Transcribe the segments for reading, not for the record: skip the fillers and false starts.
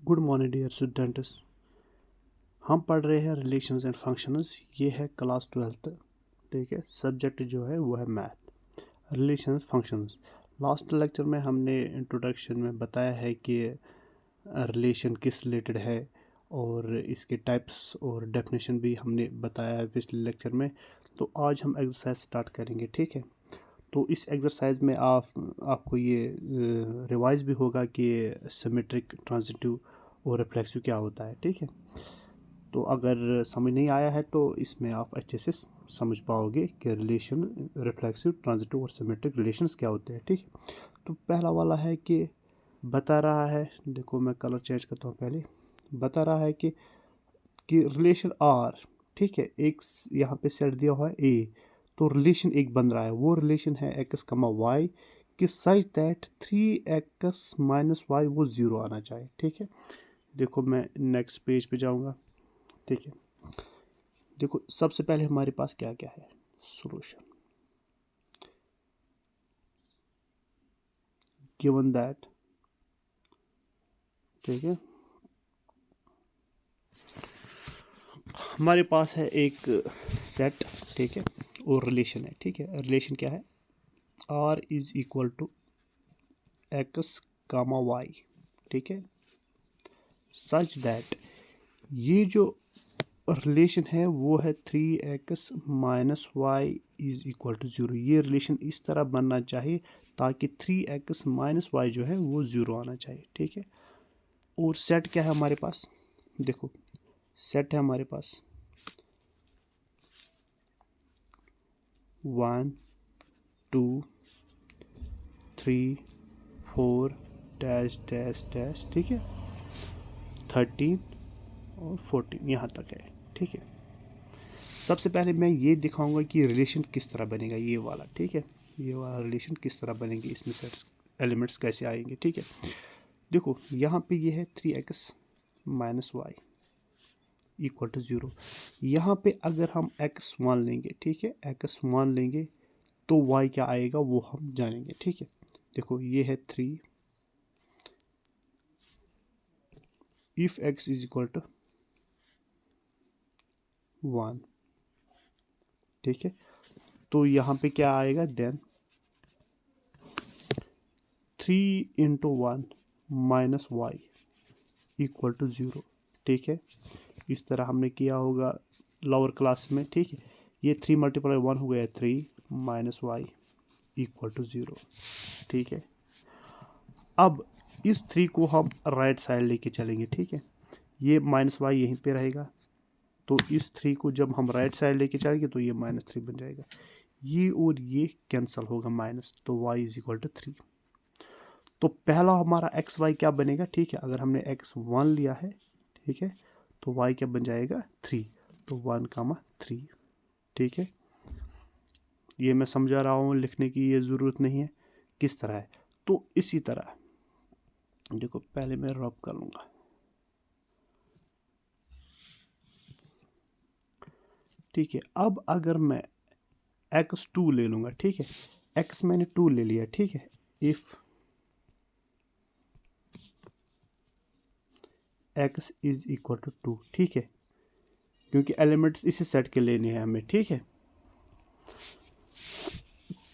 Good morning dear students. हम पढ़ रहे हैं रिलेशंस एंड फंक्शंस। ये है क्लास 12th। ठीक है, सब्जेक्ट जो है वो है math, relations, functions. Last lecture में हमने इंट्रोडक्शन में बताया है कि रिलेशन किस रिलेटेड है और इसके टाइप्स और डेफिनेशन भी हमने बताया है पिछले लेक्चर में। तो आज हम एक्सरसाइज स्टार्ट करेंगे। ठीक है, तो इस एक्सरसाइज में आपको ये रिवाइज भी होगा कि सिमेट्रिक, ट्रांजिटिव और रिफ्लेक्सिव क्या होता है। ठीक है, तो अगर समझ नहीं आया है तो इसमें आप अच्छे से समझ पाओगे कि रिलेशन, रिफ्लेक्सिव, ट्रांजिटिव और सिमेट्रिक रिलेशंस क्या होते हैं। ठीक है, तो पहला वाला है कि बता रहा है, देखो मैं कलर चेंज करता हूँ पहले। बता रहा है कि रिलेशन आर, ठीक है, एक यहाँ पे सेट दिया हुआ है ए, तो रिलेशन एक बन रहा है। वो रिलेशन है एक्स कमा वाई कि सच दैट 3x - y वो ज़ीरो आना चाहिए। ठीक है, देखो मैं नेक्स्ट पेज पे जाऊंगा। ठीक है, देखो सबसे पहले हमारे पास क्या क्या है, सॉल्यूशन। गिवन दैट, ठीक है, हमारे पास है एक सेट, ठीक है, और रिलेशन है। ठीक है, रिलेशन क्या है, R is equal to x comma y. ठीक है, सच दैट ये जो रिलेशन है वो है 3x - y is equal to zero. ये रिलेशन इस तरह बनना चाहिए ताकि 3x - y जो है वो ज़ीरो आना चाहिए। ठीक है, और सेट क्या है हमारे पास, देखो सेट है हमारे पास 1 2 3 4 डैश डैश डैश, ठीक है, 13 और 14 यहाँ तक है। ठीक है, सबसे पहले मैं ये दिखाऊंगा कि रिलेशन किस तरह बनेगा, ये वाला। ठीक है, ये वाला रिलेशन किस तरह बनेंगे, इसमें सेट्स एलिमेंट्स कैसे आएंगे। ठीक है, देखो यहाँ पे ये है 3x - y equal to zero. यहाँ पे अगर हम x1 लेंगे, ठीक है, x1 लेंगे तो y क्या आएगा वो हम जानेंगे। ठीक है, देखो ये है 3, if x is equal to 1। ठीक है, तो यहाँ पे क्या आएगा, then 3 × 1 - y equal to zero. ठीक है, इस तरह हमने किया होगा लोअर क्लास में। ठीक है, ये 3 × 1 हो गया 3 - y इक्वल टू ज़ीरो। ठीक है, अब इस 3 को हम राइट साइड लेके चलेंगे। ठीक है, ये -y यहीं पे रहेगा, तो इस 3 को जब हम राइट साइड लेके चलेंगे तो ये -3 बन जाएगा। ये और ये कैंसिल होगा माइनस, तो y इज इक्वल टू 3। तो पहला हमारा एक्स वाई क्या बनेगा, ठीक है, अगर हमने x1 लिया है, ठीक है, तो y क्या बन जाएगा 3, तो 1, 3। ठीक है, ये मैं समझा रहा हूँ, लिखने की ये ज़रूरत नहीं है किस तरह है। तो इसी तरह देखो, पहले मैं रब कर लूँगा। ठीक है, अब अगर मैं x2 ले लूँगा, ठीक है, x मैंने 2 ले लिया। ठीक है, if x is equal to 2, ठीक है, क्योंकि एलिमेंट्स इसी सेट के लेने हैं हमें। ठीक है,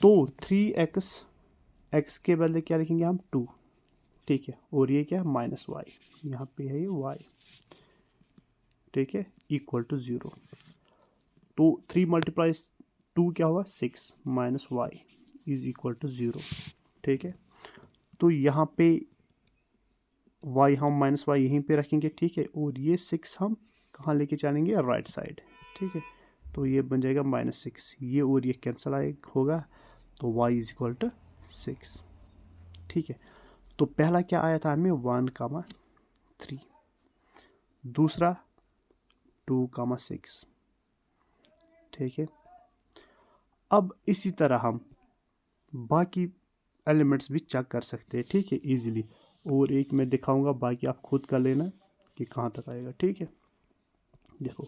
तो 3x, x के बदले क्या लिखेंगे हम 2। ठीक है, और ये क्या -y, यहाँ पे है ये y। ठीक है, इक्वल टू 0। तो 3 × 2 क्या हुआ 6 - y इज इक्वल टू 0। ठीक है, तो यहाँ पे y हम -y यहीं पे रखेंगे। ठीक है, और ये 6 हम कहाँ लेके चलेंगे, राइट साइड। ठीक है, तो ये बन जाएगा -6, ये और ये कैंसिल होगा, तो y इज इक्वल टू 6। ठीक है, तो पहला क्या आया था हमें 1, 3, दूसरा 2, 6। ठीक है, अब इसी तरह हम बाकी एलिमेंट्स भी चेक कर सकते हैं। ठीक है, इजीली, और एक मैं दिखाऊंगा, बाकी आप खुद कर लेना कि कहाँ तक आएगा। ठीक है, देखो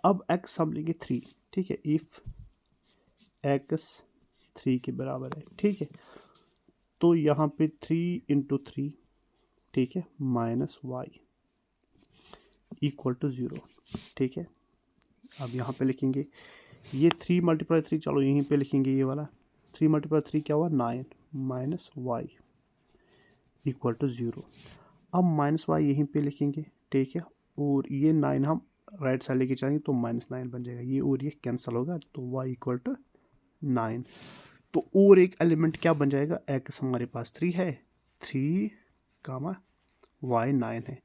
अब x हम लेंगे 3। ठीक है, इफ x 3 के बराबर है। ठीक है, तो यहाँ पे 3 × 3, ठीक है, माइनस वाई इक्वल टू 0, ठीक है। अब यहाँ पे लिखेंगे ये 3 × 3, चलो यहीं पे लिखेंगे ये वाला 3 × 3 क्या हुआ 9 माइनस वाई इक्वल टू 0। अब माइनस वाई यहीं पे लिखेंगे, ठीक है, और ये 9 हम राइट साइड लेके जाएंगे तो -9 बन जाएगा, ये और ये कैंसिल होगा तो y इक्वल टू 9। तो और एक एलिमेंट क्या बन जाएगा, x हमारे पास 3 है, 3 कामा y 9 है,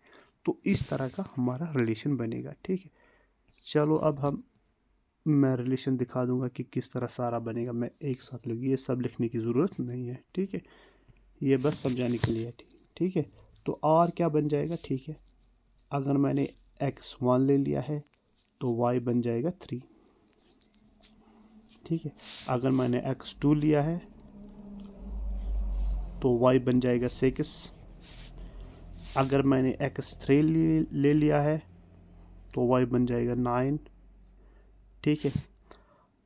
तो इस तरह का हमारा रिलेशन बनेगा, ठीक है। चलो अब मैं रिलेशन दिखा दूंगा कि किस तरह सारा बनेगा, मैं एक साथ लिखूँ, ये सब लिखने की ज़रूरत नहीं है, ठीक है, ये बस समझाने के लिए है, ठीक है। तो r क्या बन जाएगा, ठीक है, अगर मैंने x1 ले लिया है तो y बन जाएगा 3, ठीक है। अगर मैंने x2 लिया है तो y बन जाएगा 6। अगर मैंने x3 ले लिया है तो y बन जाएगा 9, ठीक है।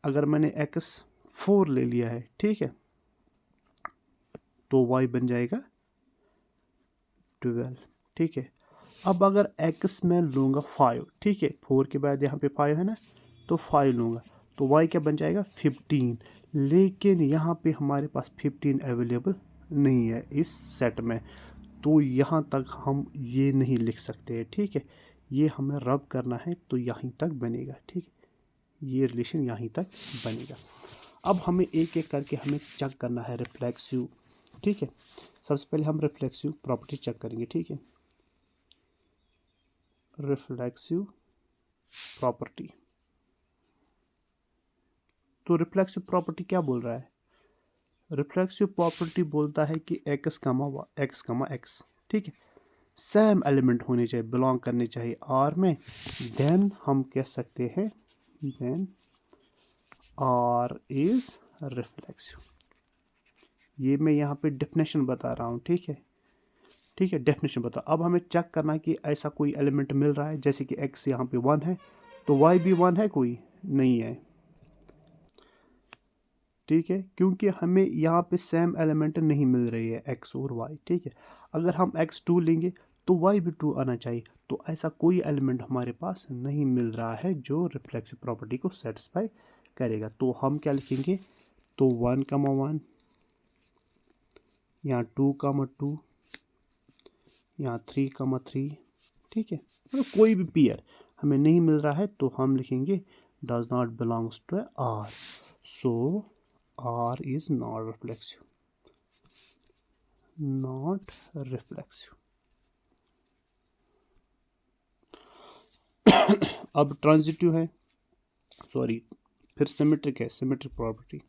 अगर मैंने x4 ले लिया है, ठीक है, तो y बन जाएगा 12, ठीक है। अब अगर x में लूँगा 5, ठीक है, 4 के बाद यहाँ पे 5 है ना, तो 5 लूँगा तो y क्या बन जाएगा 15, लेकिन यहाँ पे हमारे पास 15 अवेलेबल नहीं है इस सेट में, तो यहाँ तक हम ये नहीं लिख सकते हैं, ठीक है, ये हमें रब करना है तो यहीं तक बनेगा, ठीक है, ये रिलेशन यहीं तक बनेगा। अब हमें एक एक करके हमें चेक करना है रिफ्लेक्सिव, ठीक है। सबसे पहले हम रिफ्लेक्सिव प्रॉपर्टी चेक करेंगे, ठीक है, रिफ्लेक्सिव प्रॉपर्टी। तो रिफ्लेक्सिव प्रॉपर्टी क्या बोल रहा है, रिफ्लेक्सिव प्रॉपर्टी बोलता है कि x, x, ठीक है, सेम एलिमेंट होने चाहिए, बिलोंग करने चाहिए R में, देन हम कह सकते हैं देन R इज रिफ्लेक्सिव। ये मैं यहाँ पे डेफिनेशन बता रहा हूँ, ठीक है, ठीक है, डेफिनेशन बता। अब हमें चेक करना है कि ऐसा कोई एलिमेंट मिल रहा है, जैसे कि x यहाँ पे 1 है तो y भी 1 है, कोई नहीं है, ठीक है, क्योंकि हमें यहाँ पे सेम एलिमेंट नहीं मिल रही है x और y, ठीक है। अगर हम x2 लेंगे तो y भी 2 आना चाहिए, तो ऐसा कोई एलिमेंट हमारे पास नहीं मिल रहा है जो रिफ्लेक्सिव प्रॉपर्टी को सेटिस्फाई करेगा, तो हम क्या लिखेंगे, तो 1, 1, यहाँ 2, 2, यहाँ 3, 3, ठीक है, मतलब कोई भी पेयर हमें नहीं मिल रहा है तो हम लिखेंगे does not belongs to R, so R is not reflexive, not reflexive। अब ट्रांजिटिव है, सॉरी, फिर सिमेट्रिक है, सिमेट्रिक प्रॉपर्टी,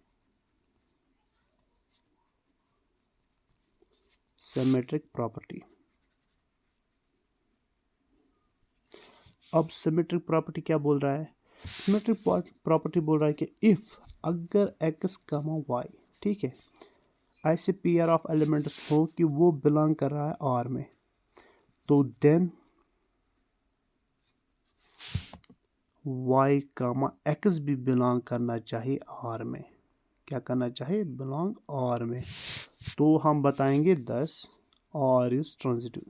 सिमेट्रिक प्रॉपर्टी। अब सिमेट्रिक प्रॉपर्टी क्या बोल रहा है, सिमेट्रिक प्रॉपर्टी बोल रहा है कि इफ अगर x, y, ठीक है, ऐसे पेयर ऑफ एलिमेंट्स हो कि वो बिलोंग कर रहा है R में, तो देन y, x भी बिलोंग करना चाहिए R में, क्या करना चाहिए, बिलोंग R में, तो हम बताएंगे 10 R is transitive,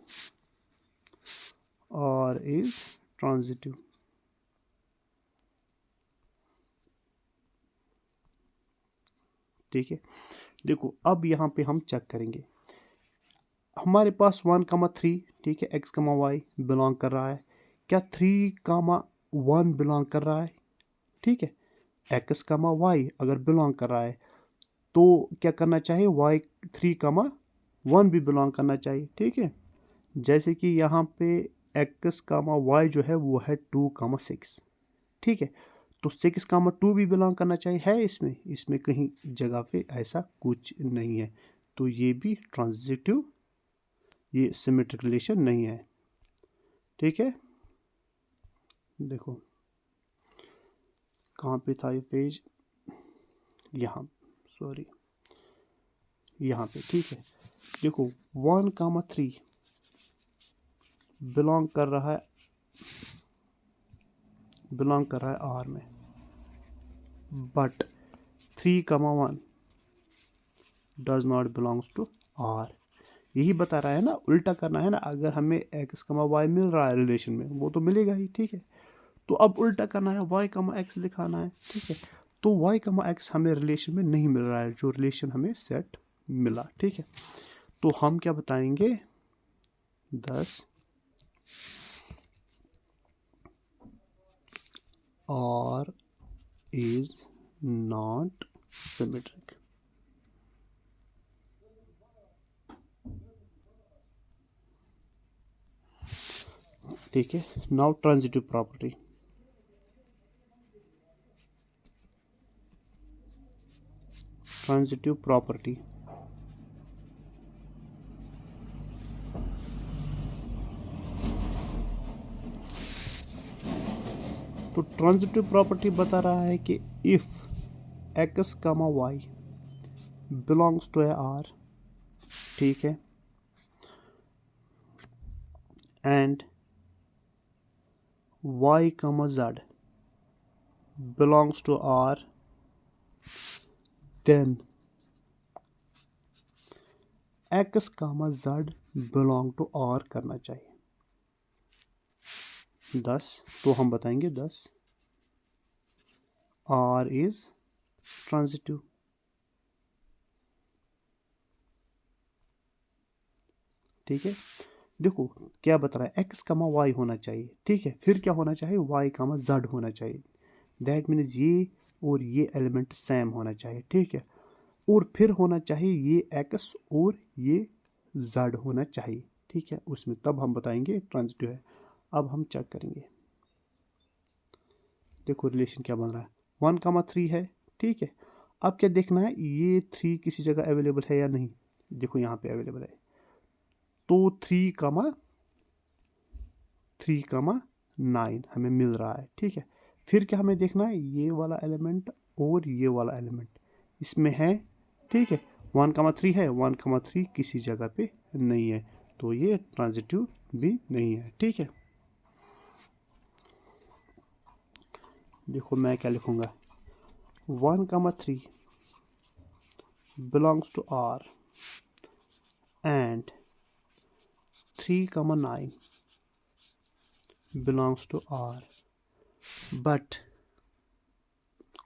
R is transitive. ठीक है, देखो अब यहाँ पे हम चेक करेंगे, हमारे पास 1, 3, ठीक है, x, y बिलोंग कर रहा है, क्या 3, 1 बिलोंग कर रहा है, ठीक है, x, y अगर बिलोंग कर रहा है तो क्या करना चाहिए, y 3, 1 भी बिलोंग करना चाहिए, ठीक है, जैसे कि यहाँ पे x, y जो है वो है 2, 6, ठीक है, तो 6, 2 भी बिलोंग करना चाहिए, है इसमें कहीं जगह पे ऐसा कुछ नहीं है, तो ये भी ट्रांजिटिव, ये सिमेट्रिक रिलेशन नहीं है, ठीक है। देखो कहाँ पे था ये पेज, यहाँ, सॉरी यहाँ पे, ठीक है, देखो 1, 3 बिलोंग कर रहा है R में, but 3, 1 does not belongs to R, यही बता रहा है ना, उल्टा करना है ना। अगर हमें x, y मिल रहा है रिलेशन में, वो तो मिलेगा ही, ठीक है। तो अब उल्टा करना है, y, x दिखाना है, ठीक है। तो y, x हमें रिलेशन में नहीं मिल रहा है, जो रिलेशन हमें सेट मिला, ठीक है। तो हम क्या बताएंगे, 10 R is not symmetric, ठीक है। Now transitive property, transitive property तो ट्रांजिटिव प्रॉपर्टी बता रहा है कि if x, y belongs to a R, ठीक है, and y, z belongs to R, then x, z belong to R करना चाहिए। 10, तो हम बताएंगे 10 R is transitive, ठीक है। देखो क्या बता रहा है, x, y होना चाहिए, ठीक है। फिर क्या होना चाहिए, y, z होना चाहिए। दैट मीन्स ये और ये एलिमेंट सेम होना चाहिए, ठीक है। और फिर होना चाहिए ये x और ये z होना चाहिए, ठीक है उसमें, तब हम बताएंगे ट्रांजिटिव है। अब हम चेक करेंगे, देखो रिलेशन क्या बन रहा है, 1, 3 है, ठीक है। अब क्या देखना है, ये 3 किसी जगह अवेलेबल है या नहीं। देखो यहाँ पे अवेलेबल है, तो 3, 9 हमें मिल रहा है, ठीक है। फिर क्या हमें देखना है, ये वाला एलिमेंट और ये वाला एलिमेंट इसमें है, ठीक है। 1, 3 है, 1, 3 किसी जगह पे नहीं है, तो ये ट्रांजिटिव भी नहीं है, ठीक है। देखो मैं क्या लिखूंगा, 1, 3 belongs to R and 3, 9 belongs to R, but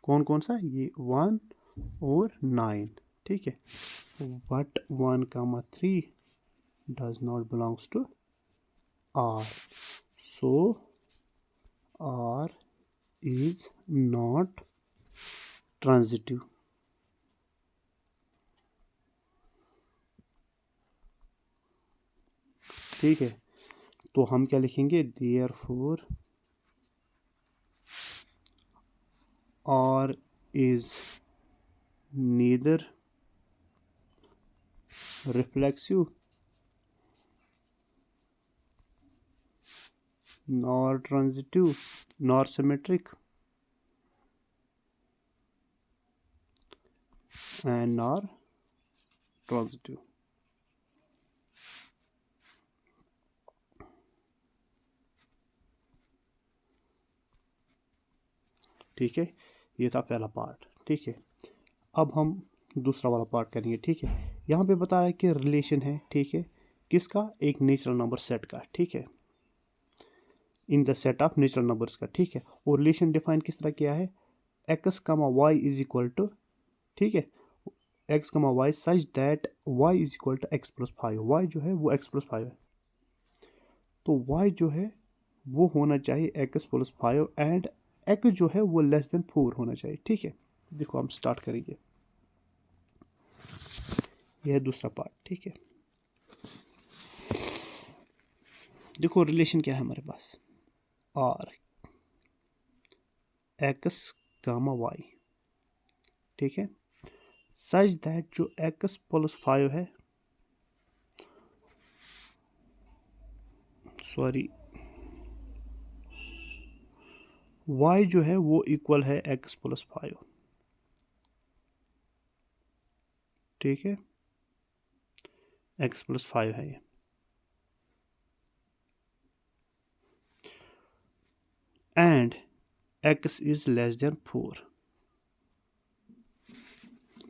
कौन कौन सा, ये 1 और 9, ठीक है। but 1, 3 does not belongs to R, so R is not transitive, ठीक है। तो हम क्या लिखेंगे, therefore R is neither reflexive nor transitive nor symmetric and nor transitive, ठीक है। ये था पहला पार्ट, ठीक है। अब हम दूसरा वाला पार्ट करेंगे, ठीक है। यहाँ पे बता रहा है कि रिलेशन है, ठीक है, किसका, एक नेचुरल नंबर सेट का, ठीक है, in the set of natural numbers का, ठीक है। और रिलेशन डिफाइन किस तरह किया है, x, y is equal to, ठीक है, x, y such that y is equal to x+5, y जो है वो x+5 है, तो y जो है वो होना चाहिए x+5 एंड x जो है वो लेस देन 4 होना चाहिए, ठीक है। देखो हम स्टार्ट करेंगे, यह है दूसरा पार्ट, ठीक है। देखो रिलेशन क्या है हमारे पास, R x, y, ठीक है, सच दैट जो x+5 है, सॉरी y जो है वो इक्वल है x+5, ठीक है, x+5 है ये, and x is less than 4,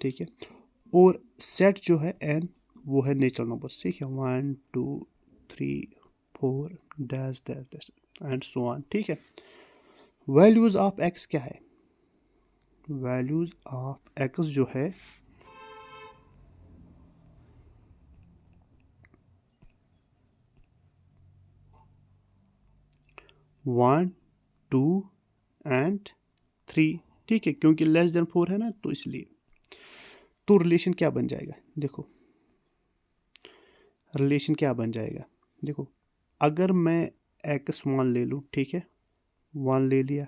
ठीक है। और सेट जो है n वो है नेचुरल नंबर्स, ठीक है, 1 2 3 4 dash dash dash and so on, ठीक है। वैल्यूज ऑफ एक्स क्या है? वैल्यूज ऑफ एक्स जो है 1 2 एंड 3, ठीक है, क्योंकि लेस देन 4 है ना, तो इसलिए। तो रिलेशन क्या बन जाएगा? देखो रिलेशन क्या बन जाएगा, देखो अगर मैं एक्स 1 ले लूँ, ठीक है, 1 ले लिया,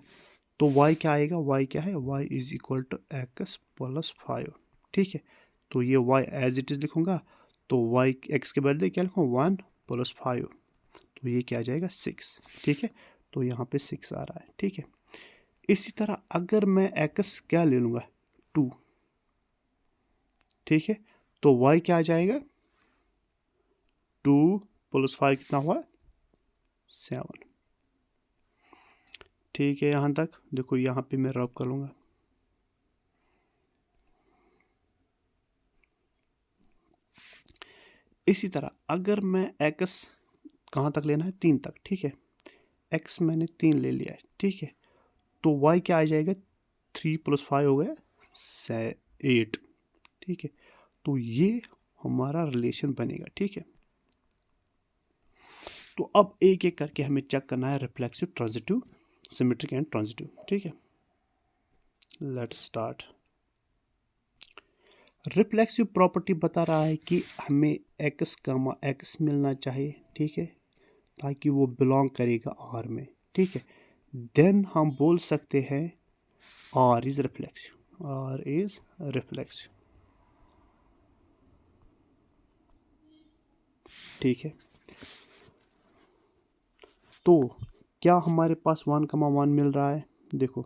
तो y क्या आएगा? y क्या है? y is equal to x plus 5, ठीक है। तो ये y एज इट इज लिखूंगा, तो y x के बदले क्या लिखूँ? 1 प्लस 5, तो ये क्या आ जाएगा? 6, ठीक है। तो यहाँ पे 6 आ रहा है, ठीक है। इसी तरह अगर मैं x क्या ले लूँगा? 2, ठीक है, तो y क्या आ जाएगा? 2 प्लस 5 कितना हुआ? 7, ठीक है। यहाँ तक देखो, यहाँ पे मैं रब कर लूँगा। इसी तरह अगर मैं x कहाँ तक लेना है? 3 तक, ठीक है। x मैंने 3 ले लिया है, ठीक है। तो y क्या आ जाएगा? 3 प्लस 5 हो गया 8, ठीक है। तो ये हमारा रिलेशन बनेगा, ठीक है। तो अब एक एक करके हमें चेक करना है reflexive, transitive, symmetric and transitive, ठीक है। Let's start. रिफ्लेक्सिव प्रॉपर्टी बता रहा है कि हमें x कामा x मिलना चाहिए, ठीक है, ताकि वो बिलोंग करेगा R में, ठीक है। देन हम बोल सकते हैं R is reflexive, R is reflexive, ठीक है। तो क्या हमारे पास 1,1 मिल रहा है? देखो,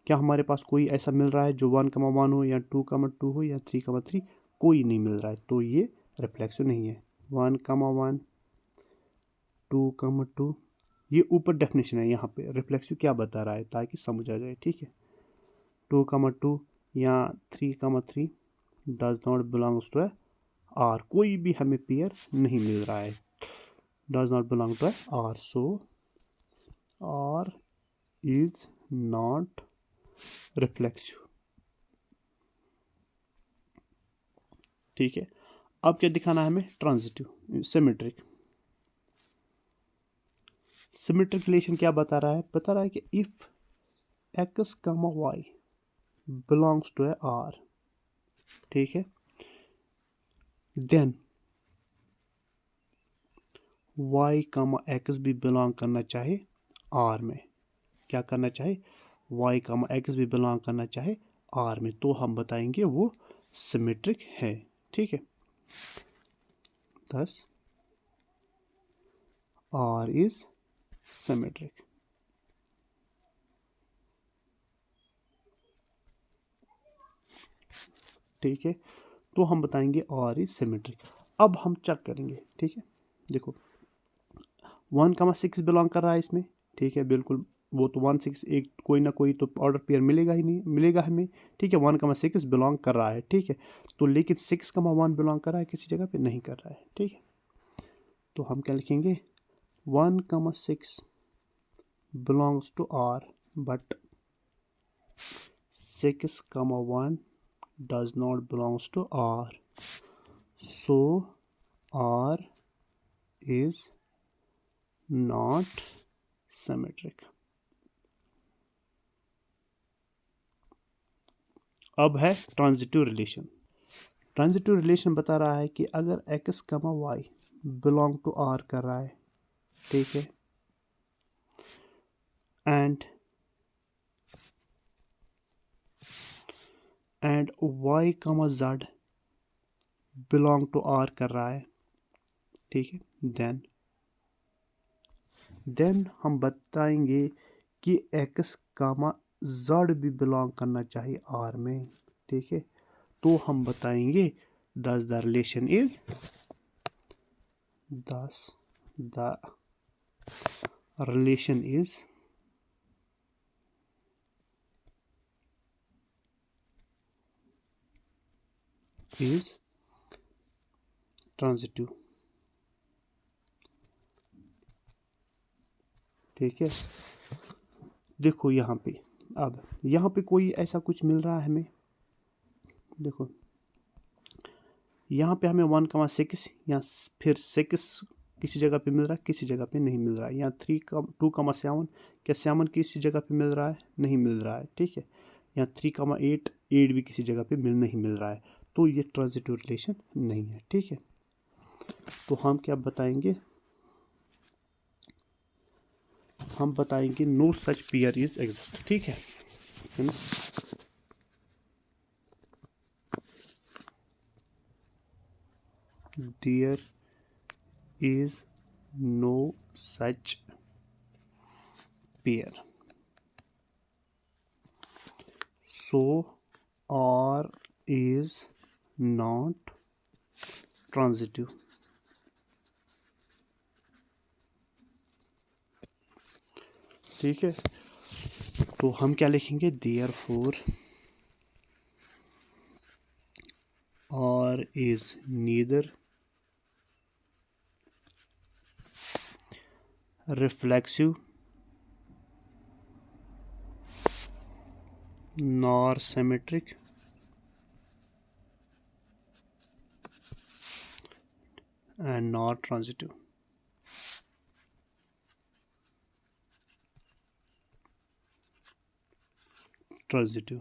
क्या हमारे पास कोई ऐसा मिल रहा है जो 1,1 हो या 2,2 हो या 3,3? कोई नहीं मिल रहा है, तो ये रिफ्लेक्सिव नहीं है। 1,1 2,2, ये ऊपर डेफिनेशन है, यहाँ पे रिफ्लेक्सिव क्या बता रहा है ताकि समझ आ जाए, ठीक है। 2,2 या 3,3 does not belongs to R, कोई भी हमें पेयर नहीं मिल रहा है, does not belong to R, so R is not reflexive, ठीक है। अब क्या दिखाना है हमें? Transitive, symmetric. सिमेट्रिक रिलेशन क्या बता रहा है? बता रहा है कि if x comma y belongs to R, ठीक है, देन वाई कामा एक्स भी बिलोंग करना चाहे आर में। क्या करना चाहे? वाई कामा एक्स भी बिलोंग करना चाहे आर में, तो हम बताएंगे वो सिमेट्रिक है, ठीक है। thus R is symmetric, ठीक है। तो हम बताएंगे R is symmetric। अब हम चेक करेंगे, ठीक है। देखो 1,6 बिलोंग कर रहा है इसमें, ठीक है, बिल्कुल। वो तो 1,6 एक कोई ना कोई तो ऑर्डर पेयर मिलेगा ही नहीं, मिलेगा हमें, ठीक है। 1,6 बिलोंग कर रहा है, ठीक है। तो लेकिन 6,1 बिलोंग कर रहा है किसी जगह पे? नहीं कर रहा है, ठीक है। तो हम क्या लिखेंगे? 1,6 belongs to R, but 6,1 does not belongs to R. So R is not symmetric. अब है ट्रांजिटिव रिलेशन। ट्रांजिटिव रिलेशन बता रहा है कि अगर x, y belong to R कर रहा है, ठीक है, and y, z belong to R कर रहा है, ठीक है, देन हम बताएंगे कि x, z भी बिलोंग करना चाहिए R में, ठीक है। तो हम बताएंगे thus the relation is transitive. ठीक है, देखो यहाँ पे, अब यहाँ पे कोई ऐसा कुछ मिल रहा है हमें, देखो यहाँ पे हमें 1,6 या फिर 6 किसी जगह पे मिल रहा है, किसी जगह पे नहीं मिल रहा है। यहाँ 2,7 क्या 7 किसी जगह पे मिल रहा है, नहीं मिल रहा है। ठीक है, यहाँ 3,8 8 भी किसी जगह पे नहीं मिल रहा है, तो ये ट्रांजिटिव रिलेशन नहीं है। ठीक है, तो हम क्या बताएंगे, हम बताएंगे no such pair is exist. ठीक है, since there is no such pair, so R is not transitive। ठीक है, तो हम क्या लिखेंगे, therefore R is neither reflexive nor symmetric and nor transitive। Transitive.